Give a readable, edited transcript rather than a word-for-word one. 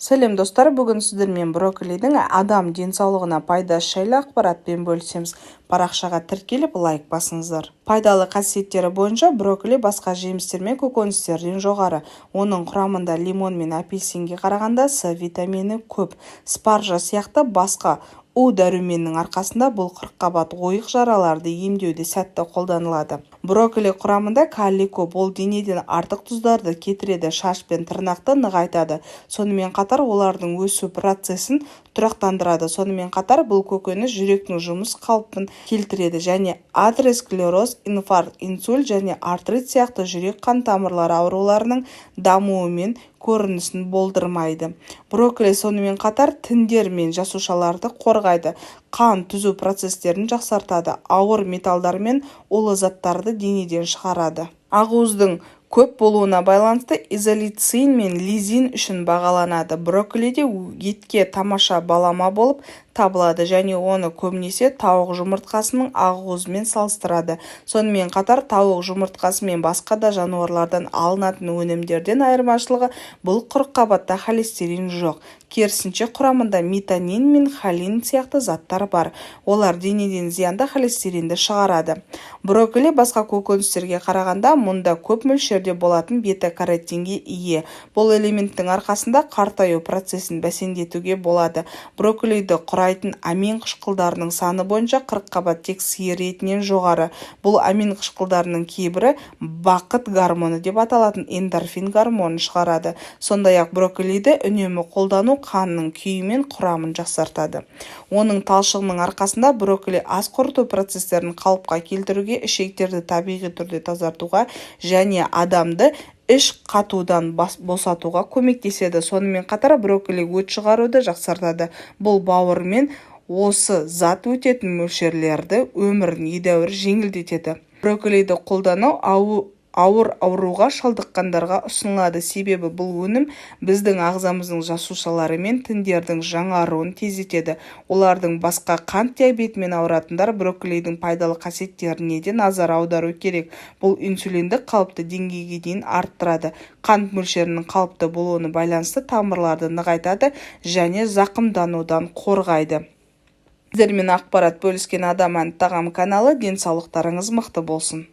Сәлем достар, бүгін сіздермен брокколидің адам денсаулығына пайдасы жайлы ақпаратпен бөлісеміз. Парақшаға тіркеліп лайк басыңыздар. Пайдалы қасиеттері бойынша брокколи басқа жемістер мен көкөністерден жоғары. Оның құрамында лимон мен апельсинге қарағанда С витамині көп. Спаржа сияқты басқа дәруменнің арқасында бұл қырыққабат ойық жараларды емдеуде сәтті қолданылады. Брокколи құрамында калий көп, ол денеден артық тұздарды кетіреді, шаш пен тырнақты нығайтады. Сонымен қатар олардың өсу процесін тұрақтандырады. Сонымен қатар бұл көкөніс жүректің жұмыс қалпын келтіреді және атеросклероз, инфаркт, инсульт және артрит сияқты жүрек қан тамырлары ауруларының дамуы мен көрінісін болдырмайды. Брокколи сонымен қатар тіндер мен жасушаларды қорғайды, қан түзу процестерін жақсартады, ауыр металдар мен улы заттарды денеден шығарады. Ақуыздың көп болуына байланысты изолицин мен лизин үшін бағаланады. Брокколиде етке тамаша балама болып табылады және оны көбінесе тауық жұмыртқасының ақуызымен салыстырады. Сонымен қатар тауық жұмыртқасы мен басқа да жануарлардан алынатын өнімдерден айырмашылығы бұл қырыққабатта холестерин жоқ. Керісінше құрамында метионин мен холин сияқты заттар бар. Олар денеден зиянды холестеринді шығарады. Брокколи басқа көкөністерге қарағанда мұнда көп мөлшерде болатын бета-каротинге ие. Бұл элементтің арқасында қартаю процесін бәсеңдетуге болады. Брокколиді құрайтын амин қышқылдарының саны бойынша қырыққабат тек сиыр етінен жоғары. Бұл амин қышқылдарының кейбірі бақыт гормоны деп аталатын эндорфин гормонын шығарады. Сондай-ақ брокколиді үнемі қолдану қанның күйі мен құрамын жақсартады. Оның талшығының арқасында брокколи ас қорыту процестерін қалыпқа келтіруге, ішектерді табиғи түрде тазартуға және адамды іш қатудан босатуға көмектеседі. Сонымен қатар брокколи өт шығаруды жақсартады. Бұл бауыр мен осы зат өтетін мөлшерлерді өмірін едәуір жеңілдетеді. Брокколиді қолдану ауыр ауруға шалдыққандарға ұсынылады, себебі бұл өнім біздің ағзамыздың жасушалары мен тіндердің жаңаруын тездетеді. Олардың басқа қант диабетімен ауыратындар брокколидің пайдалы қасиеттеріне де назар аудару керек. Бұл инсулинді қалыпты деңгейге дейін арттырады, қант мөлшерінің қалыпты болуына байланысты тамырларды нығайтады және зақымданудан қорғайды. Сіздермен ақпарат бөліскен Адам ән тағам каналы. Денсаулықтарыңыз мықты болсын.